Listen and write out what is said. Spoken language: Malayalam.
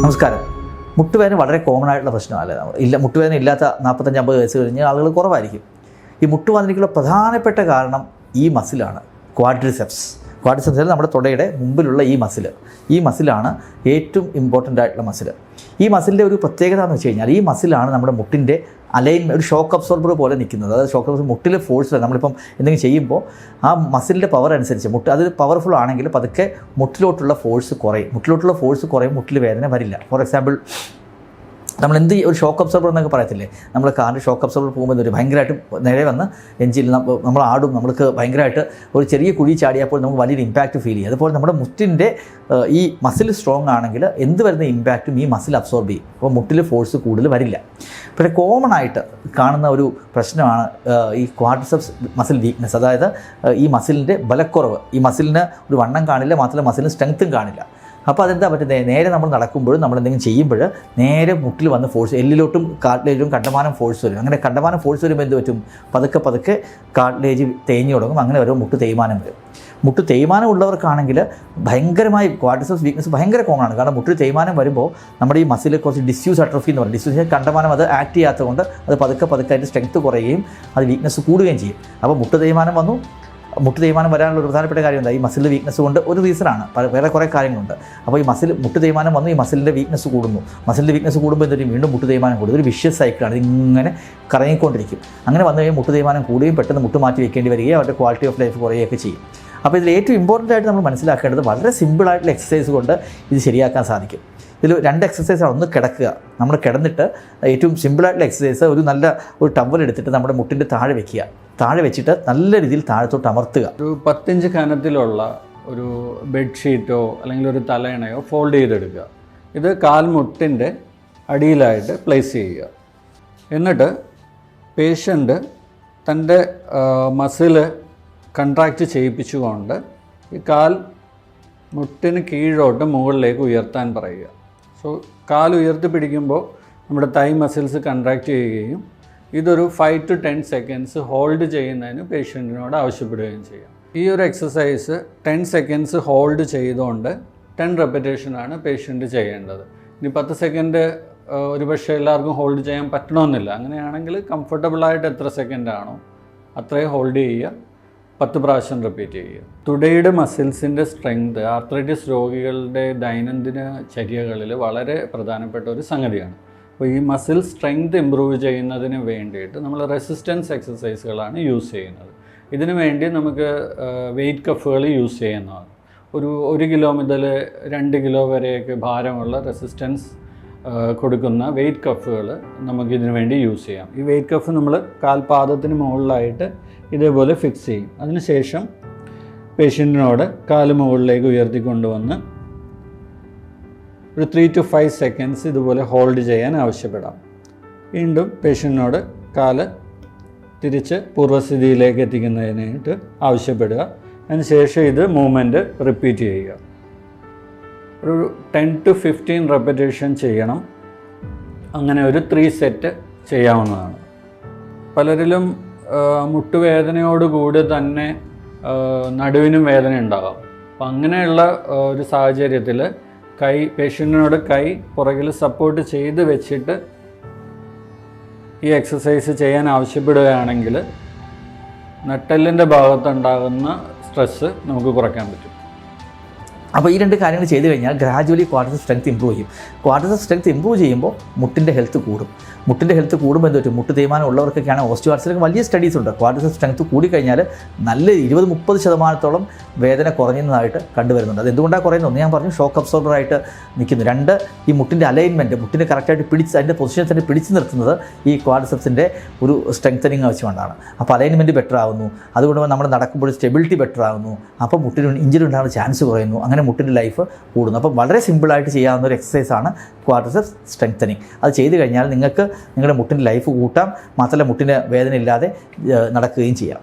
നമസ്കാരം. മുട്ടുവേദന വളരെ കോമൺ ആയിട്ടുള്ള പ്രശ്നമല്ല. മുട്ടുവേദന ഇല്ലാത്ത 45-50 വയസ്സ് കഴിഞ്ഞ് ആളുകൾ കുറവായിരിക്കും. ഈ മുട്ടുവേദനയ്ക്കുള്ള പ്രധാനപ്പെട്ട കാരണം ഈ മസിലാണ്, ക്വാഡ്രിസെപ്സ്. ക്വാഡ്രിസെപ്സ് നമ്മുടെ തുടയുടെ മുമ്പിലുള്ള ഈ മസിലാണ് ഏറ്റവും ഇമ്പോർട്ടൻ്റ് ആയിട്ടുള്ള മസിൽ. ഈ മസിലിൻ്റെ ഒരു പ്രത്യേകത എന്ന് വെച്ച് കഴിഞ്ഞാൽ ഈ മസിലാണ് നമ്മുടെ മുട്ടിൻ്റെ അലൈൻമെൻറ്റ്, ഒരു ഷോക്ക് അബ്സോർബർ പോലെ നിൽക്കുന്നത്. അതായത് ഷോക്ക് അബ്സോർബർ മുട്ടിൽ ഫോഴ്സ് നമ്മളിപ്പം എന്തെങ്കിലും ചെയ്യുമ്പോൾ ആ മസിലിൻ്റെ പവർ അനുസരിച്ച് അത് പവർഫുൾ ആണെങ്കിൽ പതുക്കെ മുട്ടിലോട്ടുള്ള ഫോഴ്സ് കുറയും. മുട്ടിൽ വേദന വരില്ല. ഫോർ എക്സാമ്പിൾ, നമ്മൾ ഒരു ഷോക്ക് അബ്സോർബർ എന്നൊക്കെ പറയത്തില്ലേ, നമ്മൾ കാറിൻ്റെ ഷോക്ക് അബ്സോർബർ പോകുമ്പോൾ ഒരു ഭയങ്കരമായിട്ട് നേരെ വന്ന് എഞ്ചിൽ നമ്മൾ ആടും, നമ്മൾക്ക് ഭയങ്കരമായിട്ട് ഒരു ചെറിയ കുഴി ചാടിയപ്പോൾ നമുക്ക് വലിയൊരു ഇമ്പാക്റ്റ് ഫീൽ ചെയ്യും. അതുപോലെ നമ്മുടെ മുട്ടിൻ്റെ ഈ മസിൽ സ്ട്രോങ് ആണെങ്കിൽ എന്ത് വരുന്ന ഇമ്പാക്റ്റും ഈ മസിൽ അബ്സോർബ് ചെയ്യും. അപ്പോൾ മുട്ടിൽ ഫോഴ്സ് കൂടുതൽ വരില്ല. പക്ഷേ കോമൺ ആയിട്ട് കാണുന്ന ഒരു പ്രശ്നമാണ് ഈ ക്വാഡ്രിസെപ്സ് മസിൽ വീക്ക്നെസ്. അതായത് ഈ മസിലിൻ്റെ ബലക്കുറവ്. ഈ മസിലിന് ഒരു വണ്ണം കാണില്ല, മാത്രമല്ല മസിലിന് സ്ട്രെങ്ത്തും കാണില്ല. അപ്പോൾ അതെന്താ പറ്റുന്നത്, നേരെ നമ്മൾ നടക്കുമ്പോഴും നമ്മളെന്തെങ്കിലും ചെയ്യുമ്പോൾ നേരെ മുട്ടിൽ വന്ന് ഫോഴ്സ്, എല്ലിലോട്ടും കാർട്ടിലേജിലും കണ്ടമാനം ഫോഴ്സ് വരും. അങ്ങനെ കണ്ടമാനം ഫോഴ്സ് വരുമ്പോൾ എന്ത് പറ്റും, പതുക്കെ കാർട്ടിലേജ് തേഞ്ഞു തുടങ്ങും. അങ്ങനെ വരുമ്പോൾ മുട്ട് തേയ്മാനം വരും. മുട്ട് തേയ്മാനം ഉള്ളവർക്കാണെങ്കിൽ ഭയങ്കരമായി ക്വാഡ്രിസെപ്സ് വീക്ക്നെസ് ഭയങ്കര കോമൺ ആണ്. കാരണം മുട്ടിൽ തേയ്മാനം വരുമ്പോൾ നമ്മുടെ ഈ മസിൽ കുറച്ച് ഡിസ്യൂസ് അട്രോഫി എന്ന് പറയും. ഡിസ്യൂസ് കണ്ടമാനം അത് ആക്ട് ചെയ്യാത്തതുകൊണ്ട് അത് പതുക്കെ അതിൻ്റെ സ്ട്രെങ്ത്ത് കുറയുകയും അത് വീക്ക്നെസ് കൂടുകയും ചെയ്യും. അപ്പോൾ മുട്ട് തേയ്മാനം വന്നു. മുട്ട് തേയ്മാനം വരാനുള്ള ഒരു പ്രധാനപ്പെട്ട കാര്യം എന്താ, ഈ മസിൽ വീക്ക്നെസ് കൊണ്ട് ഒരു റീസണാണ്. വേറെ കുറേ കാര്യങ്ങളുണ്ട്. അപ്പോൾ ഈ മുട്ട് തേയ്മാനം വന്നു, ഈ മസിലിൻ്റെ വീക്ക്നെസ് കൂടുന്നു. മസിലിൻ്റെ വീക്ക്നെസ് കൂടുമ്പോൾ എന്തൊരു വീണ്ടും മുട്ട് തേയ്മാനം കൂടും. ഒരു വിഷ്യസ് സൈക്കിളാണ്, ഇതിങ്ങനെ കറങ്ങിക്കൊണ്ടിരിക്കും. അങ്ങനെ വന്നു കഴിഞ്ഞാൽ മുട്ട് തേയ്മാനം കൂടുകയും പെട്ടെന്ന് മുട്ട് മാറ്റി വെക്കേണ്ടി വരികയും അവരുടെ ക്വാളിറ്റി ഓഫ് ലൈഫ് കുറയുകയൊക്കെ ചെയ്യും. അപ്പോൾ ഇതിൽ ഏറ്റവും ഇമ്പോർട്ടൻ്റ് ആയിട്ട് നമ്മൾ മനസ്സിലാക്കേണ്ടത് വളരെ സിമ്പിളായിട്ടുള്ള എക്സസൈസ് കൊണ്ട് ഇത് ശരിയാക്കാൻ സാധിക്കും. ഇതിൽ 2 എക്സസൈസാണ്. ഒന്ന് കിടക്കുക. നമ്മൾ കിടന്നിട്ട് ഏറ്റവും സിമ്പിളായിട്ടുള്ള എക്സസൈസ്, ഒരു ടവൽ എടുത്തിട്ട് നമ്മുടെ മുട്ടിൻ്റെ താഴെ വെച്ചിട്ട് നല്ല രീതിയിൽ താഴത്തോട്ട് അമർത്തുക. ഒരു 10 ഇഞ്ച് കനത്തിലുള്ള ഒരു ബെഡ്ഷീറ്റോ അല്ലെങ്കിൽ ഒരു തലയണയോ ഫോൾഡ് ചെയ്തെടുക്കുക. ഇത് കാൽമുട്ടിൻ്റെ അടിയിലായിട്ട് പ്ലേസ് ചെയ്യുക. എന്നിട്ട് പേഷ്യൻ്റ് തൻ്റെ മസിൽ കൺട്രാക്റ്റ് ചെയ്യിപ്പിച്ചുകൊണ്ട് ഈ മുട്ടിന് കീഴോട്ട് മുകളിലേക്ക് ഉയർത്താൻ പറയുക. സോ കാൽ ഉയർത്തി പിടിക്കുമ്പോൾ നമ്മുടെ തൈ മസിൽസ് കൺട്രാക്റ്റ് ചെയ്യുകയും ഇതൊരു 5 to 10 സെക്കൻഡ്സ് ഹോൾഡ് ചെയ്യുന്നതിന് പേഷ്യൻറ്റിനോട് ആവശ്യപ്പെടുകയും ചെയ്യാം. ഈ ഒരു എക്സസൈസ് 10 സെക്കൻഡ്സ് ഹോൾഡ് ചെയ്തുകൊണ്ട് 10 റെപ്പിറ്റേഷനാണ് പേഷ്യൻറ്റ് ചെയ്യേണ്ടത്. ഇനി 10 സെക്കൻഡ് ഒരുപക്ഷെ എല്ലാവർക്കും ഹോൾഡ് ചെയ്യാൻ പറ്റണമെന്നില്ല. അങ്ങനെയാണെങ്കിൽ കംഫർട്ടബിളായിട്ട് എത്ര സെക്കൻഡാണോ അത്രയും ഹോൾഡ് ചെയ്യുക. 10 പ്രാവശ്യം റിപ്പീറ്റ് ചെയ്യുക. തുടയുടെ മസിൽസിൻ്റെ സ്ട്രെങ്ത് ആർത്രൈറ്റിസ് രോഗികളുടെ ദൈനംദിന ചര്യകളിൽ വളരെ പ്രധാനപ്പെട്ട ഒരു സംഗതിയാണ്. അപ്പോൾ ഈ മസിൽ സ്ട്രെങ്ത് ഇമ്പ്രൂവ് ചെയ്യുന്നതിന് വേണ്ടിയിട്ട് നമ്മൾ റെസിസ്റ്റൻസ് എക്സസൈസുകളാണ് യൂസ് ചെയ്യുന്നത്. ഇതിനു വേണ്ടി നമുക്ക് വെയ്റ്റ് കഫുകൾ യൂസ് ചെയ്യുന്നതാണ്. 1 കിലോ മുതൽ 2 കിലോ വരെയൊക്കെ ഭാരമുള്ള റെസിസ്റ്റൻസ് കൊടുക്കുന്ന വെയ്റ്റ് കഫുകൾ നമുക്കിതിനു വേണ്ടി യൂസ് ചെയ്യാം. ഈ വെയ്റ്റ് കഫ് നമ്മൾ കാൽപാദത്തിന് മുകളിലായിട്ട് ഇതേപോലെ ഫിക്സ് ചെയ്യും. അതിനുശേഷം പേഷ്യൻറ്റിനോട് കാല് മുകളിലേക്ക് ഉയർത്തിക്കൊണ്ടുവന്ന് ഒരു 3 to 5 സെക്കൻഡ്സ് ഇതുപോലെ ഹോൾഡ് ചെയ്യാൻ ആവശ്യപ്പെടാം. വീണ്ടും പേഷ്യൻറ്റിനോട് കാല് തിരിച്ച് പൂർവ്വസ്ഥിതിയിലേക്ക് എത്തിക്കുന്നതിനായിട്ട് ആവശ്യപ്പെടുക. അതിനുശേഷം ഇത് മൂവ്മെൻറ്റ് റിപ്പീറ്റ് ചെയ്യുക. ഒരു 10 to 15 റെപ്പിറ്റേഷൻ ചെയ്യണം. അങ്ങനെ ഒരു 3 സെറ്റ് ചെയ്യാവുന്നതാണ്. പലരിലും മുട്ടുവേദനയോടുകൂടി തന്നെ നടുവിനും വേദന ഉണ്ടാകാം. അപ്പം അങ്ങനെയുള്ള ഒരു സാഹചര്യത്തിൽ പേഷ്യൻറ്റിനോട് കൈ പുറകിൽ സപ്പോർട്ട് ചെയ്ത് വെച്ചിട്ട് ഈ എക്സസൈസ് ചെയ്യാൻ ആവശ്യപ്പെടുകയാണെങ്കിൽ നട്ടെല്ലിൻ്റെ ഭാഗത്തുണ്ടാകുന്ന സ്ട്രെസ്സ് നമുക്ക് കുറയ്ക്കാൻ പറ്റും. അപ്പോൾ ഈ 2 കാര്യങ്ങൾ ചെയ്തു കഴിഞ്ഞാൽ ഗ്രാജുവലി ക്വാഡ്രിസെപ്സ് സ്ട്രെങ്ത് ഇമ്പ്രൂവ് ചെയ്യും. ക്വാഡ്രിസെപ്സ് സ്ട്രെങ്ത് ഇമ്പ്രൂവ് ചെയ്യുമ്പോൾ മുട്ടിൻ്റെ ഹെൽത്ത് കൂടും. കൂടുമ്പോൾ എന്ത് പറ്റും, മുട്ട് തേയ്മാനം ഉള്ളവർക്കൊക്കെയാണ് ഓസ്റ്റിയോആർത്രൈറ്റിസിലൊക്കെ വലിയ സ്റ്റഡീസ് ഉണ്ട്. ക്വാഡ്രിസെപ്സ് സ്ട്രെങ്ത് കൂടിക്കഴിഞ്ഞാൽ നല്ല 20-30% വേദന കുറഞ്ഞതായിട്ട് കണ്ടുവരുന്നുണ്ട്. അത് എന്തുകൊണ്ടാണ് കുറയുന്നത്? ഒന്ന് ഞാൻ പറഞ്ഞു, ഷോക്ക് അബ്സോർബറായിട്ട് നിൽക്കുന്നു. 2, ഈ മുട്ടിൻ്റെ അലൈൻമെൻറ്റ്, മുട്ടിനെ കറക്റ്റായിട്ട് അതിൻ്റെ പൊസിഷനിൽ തന്നെ പിടിച്ച് നിർത്തുന്നത് ഈ ക്വാഡ്രിസെപ്സിൻ്റെ ഒരു സ്ട്രെങ്തനിങ് വെച്ചുകൊണ്ടാണ്. അപ്പോൾ അലൈൻമെൻറ്റ് ബെറ്റർ ആകുന്നു. അതുകൊണ്ട് നമ്മൾ നടക്കുമ്പോൾ സ്റ്റെബിലിറ്റി ബെറ്റർ ആകുന്നു. അപ്പോൾ മുട്ടിന് ഇഞ്ചുറി ഉണ്ടാകുന്ന ചാൻസ് കുറയുന്നു. അങ്ങനെ മുട്ടിൻ്റെ ലൈഫ് കൂടുന്നു. അപ്പോൾ വളരെ സിമ്പിളായിട്ട് ചെയ്യാവുന്ന ഒരു എക്സസൈസാണ് ക്വാഡ്രിസെപ്സ് സ്ട്രെങ്തനിങ്. അത് ചെയ്ത് കഴിഞ്ഞാൽ നിങ്ങൾക്ക് നിങ്ങളുടെ മുട്ടിൻ്റെ ലൈഫ് കൂട്ടാം. മാത്രമല്ല മുട്ടിന് വേദന ഇല്ലാതെ നടക്കുകയും ചെയ്യാം.